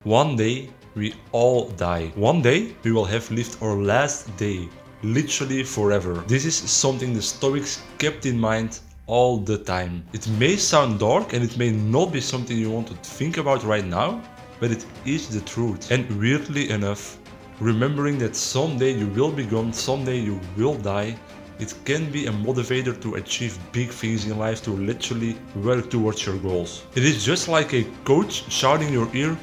One day we all die. One day we will have lived our last day, literally forever. This is something the Stoics kept in mind all the time. It may sound dark and it may not be something you want to think about right now, but it is the truth. And weirdly enough, remembering that someday you will be gone, someday you will die, it can be a motivator to achieve big things in life, to literally work towards your goals. It is just like a coach shouting in your ear,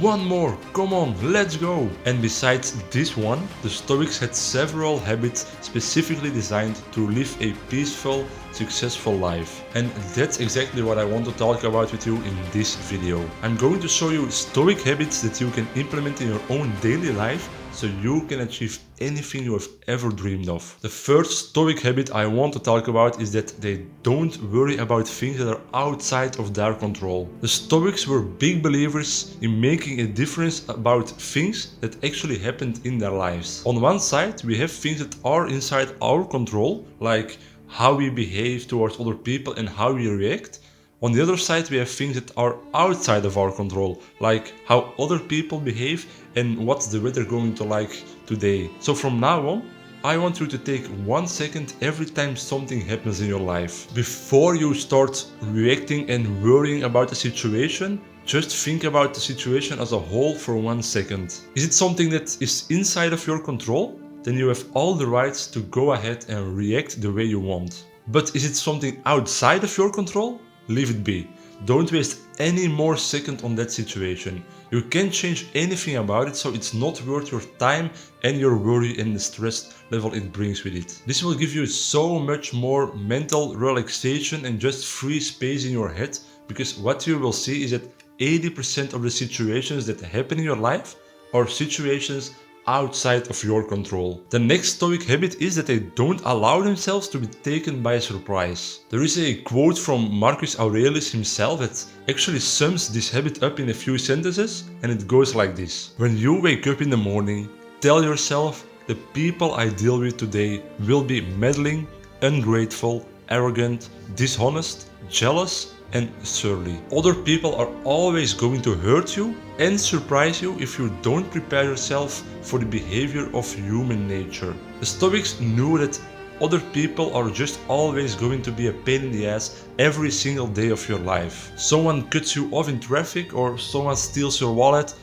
"One more, come on, let's go!" And besides this one, the Stoics had several habits specifically designed to live a peaceful, successful life. And that's exactly what I want to talk about with you in this video. I'm going to show you Stoic habits that you can implement in your own daily life so you can achieve anything you have ever dreamed of. The first Stoic habit I want to talk about is that they don't worry about things that are outside of their control. The Stoics were big believers in making a difference about things that actually happened in their lives. On one side, we have things that are inside our control, like how we behave towards other people and how we react. On the other side, we have things that are outside of our control, like how other people behave and what's the weather going to like today. So from now on, I want you to take 1 second every time something happens in your life. Before you start reacting and worrying about the situation, just think about the situation as a whole for 1 second. Is it something that is inside of your control? Then you have all the rights to go ahead and react the way you want. But is it something outside of your control? Leave it be. Don't waste any more second on that situation. You can't change anything about it, so it's not worth your time and your worry and the stress level it brings with it. This will give you so much more mental relaxation and just free space in your head, because what you will see is that 80% of the situations that happen in your life are situations outside of your control. The next Stoic habit is that they don't allow themselves to be taken by surprise. There is a quote from Marcus Aurelius himself that actually sums this habit up in a few sentences, and it goes like this. When you wake up in the morning, tell yourself, the people I deal with today will be meddling, ungrateful, arrogant, dishonest, jealous, and surly. Other people are always going to hurt you and surprise you if you don't prepare yourself for the behavior of human nature. The Stoics knew that other people are just always going to be a pain in the ass every single day of your life. Someone cuts you off in traffic, or someone steals your wallet.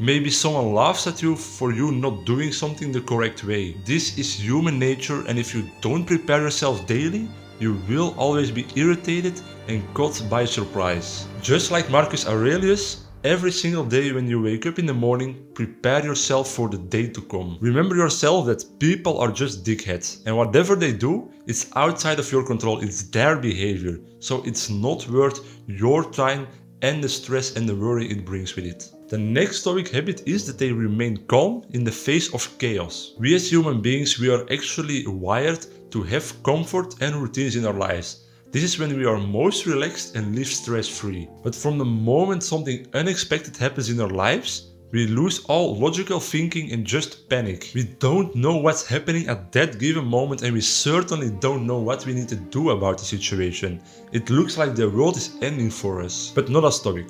Maybe someone laughs at you for you not doing something the correct way. This is human nature, and if you don't prepare yourself daily, you will always be irritated and caught by surprise. Just like Marcus Aurelius, every single day when you wake up in the morning, prepare yourself for the day to come. Remember yourself that people are just dickheads, and whatever they do, it's outside of your control, it's their behavior. So it's not worth your time and the stress and the worry it brings with it. The next Stoic habit is that they remain calm in the face of chaos. We as human beings, we are actually wired to have comfort and routines in our lives. This is when we are most relaxed and live stress-free. But from the moment something unexpected happens in our lives, we lose all logical thinking and just panic. We don't know what's happening at that given moment, and we certainly don't know what we need to do about the situation. It looks like the world is ending for us, but not a Stoic.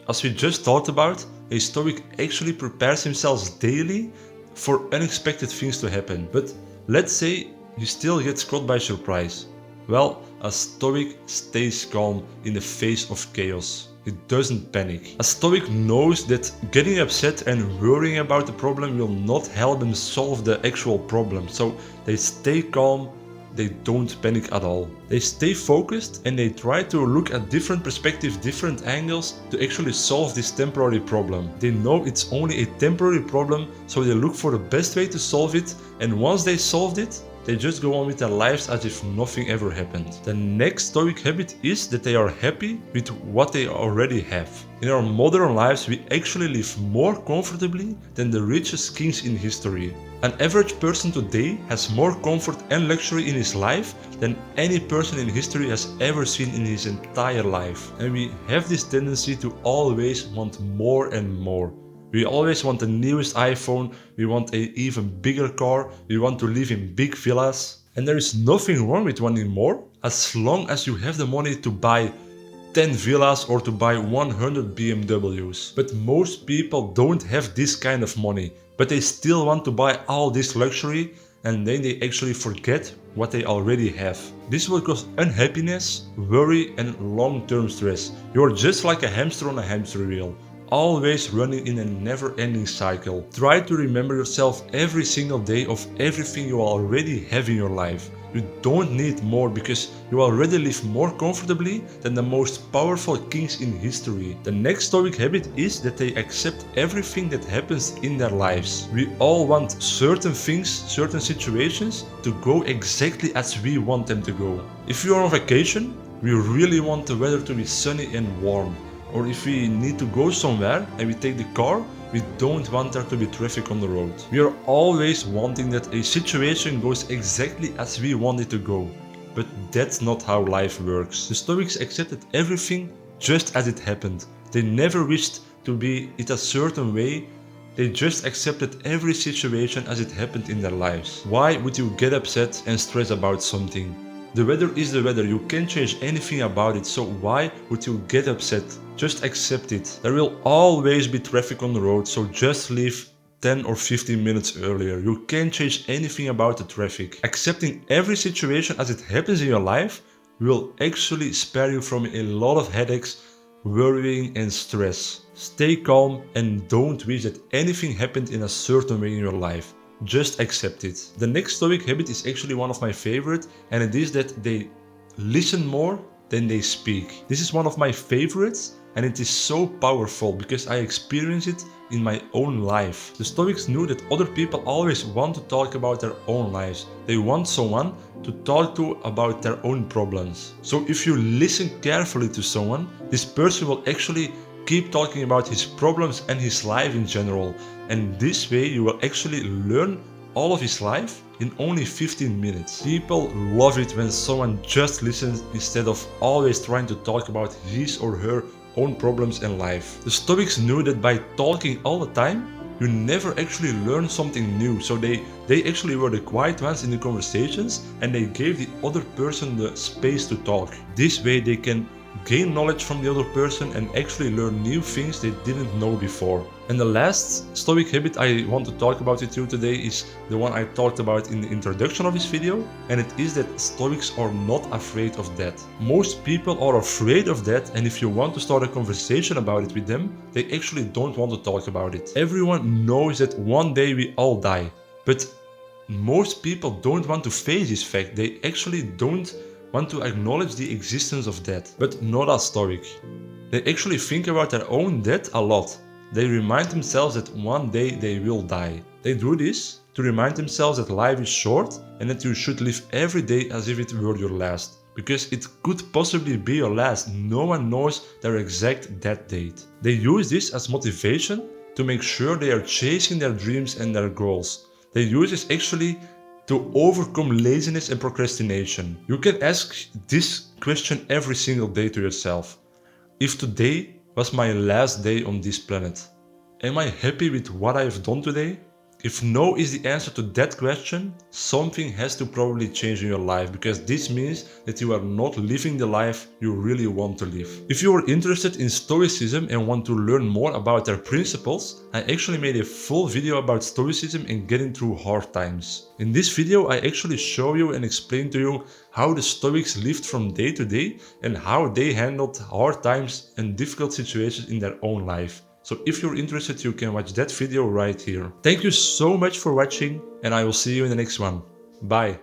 As we just talked about, a Stoic actually prepares himself daily for unexpected things to happen. But let's say you still get caught by surprise. Well, a Stoic stays calm in the face of chaos. It doesn't panic. A Stoic knows that getting upset and worrying about the problem will not help them solve the actual problem. So they stay calm, they don't panic at all. They stay focused and they try to look at different perspectives, different angles to actually solve this temporary problem. They know it's only a temporary problem, so they look for the best way to solve it, and once they solved it, they just go on with their lives as if nothing ever happened. The next Stoic habit is that they are happy with what they already have. In our modern lives, we actually live more comfortably than the richest kings in history. An average person today has more comfort and luxury in his life than any person in history has ever seen in his entire life. And we have this tendency to always want more and more. We always want the newest iPhone, we want an even bigger car, we want to live in big villas. And there is nothing wrong with wanting more, as long as you have the money to buy 10 villas or to buy 100 BMWs. But most people don't have this kind of money, but they still want to buy all this luxury, and then they actually forget what they already have. This will cause unhappiness, worry and long-term stress. You're just like a hamster on a hamster wheel, always running in a never-ending cycle. Try to remember yourself every single day of everything you already have in your life. You don't need more because you already live more comfortably than the most powerful kings in history. The next Stoic habit is that they accept everything that happens in their lives. We all want certain things, certain situations to go exactly as we want them to go. If you are on vacation, we really want the weather to be sunny and warm. Or if we need to go somewhere and we take the car, we don't want there to be traffic on the road. We are always wanting that a situation goes exactly as we want it to go. But that's not how life works. The Stoics accepted everything just as it happened. They never wished to be it a certain way. They just accepted every situation as it happened in their lives. Why would you get upset and stress about something? The weather is the weather, you can't change anything about it, so why would you get upset? Just accept it. There will always be traffic on the road, so just leave 10 or 15 minutes earlier. You can't change anything about the traffic. Accepting every situation as it happens in your life will actually spare you from a lot of headaches, worrying and stress. Stay calm and don't wish that anything happened in a certain way in your life. Just accept it. The next Stoic habit is actually one of my favorite, and it is that they listen more than they speak. This is one of my favorites, and it is so powerful because I experience it in my own life. The Stoics knew that other people always want to talk about their own lives. They want someone to talk to about their own problems. So if you listen carefully to someone, this person will actually keep talking about his problems and his life in general. And this way you will actually learn all of his life in only 15 minutes. People love it when someone just listens instead of always trying to talk about his or her own problems and life. The Stoics knew that by talking all the time, you never actually learn something new. So they actually were the quiet ones in the conversations, and they gave the other person the space to talk. This way they can gain knowledge from the other person and actually learn new things they didn't know before. And the last Stoic habit I want to talk about with you today is the one I talked about in the introduction of this video, and it is that Stoics are not afraid of death. Most people are afraid of death, and if you want to start a conversation about it with them, they actually don't want to talk about it. Everyone knows that one day we all die, but most people don't want to face this fact. They actually don't want to acknowledge the existence of death, but not as Stoic. They actually think about their own death a lot. They remind themselves that one day they will die. They do this to remind themselves that life is short and that you should live every day as if it were your last. Because it could possibly be your last. No one knows their exact death date. They use this as motivation to make sure they are chasing their dreams and their goals. They use this actually to overcome laziness and procrastination. You can ask this question every single day to yourself. If today was my last day on this planet, am I happy with what I have done today? If no is the answer to that question, something has to probably change in your life, because this means that you are not living the life you really want to live. If you are interested in Stoicism and want to learn more about their principles, I actually made a full video about Stoicism and getting through hard times. In this video I actually show you and explain to you how the Stoics lived from day to day and how they handled hard times and difficult situations in their own life. So if you're interested, you can watch that video right here. Thank you so much for watching, and I will see you in the next one. Bye.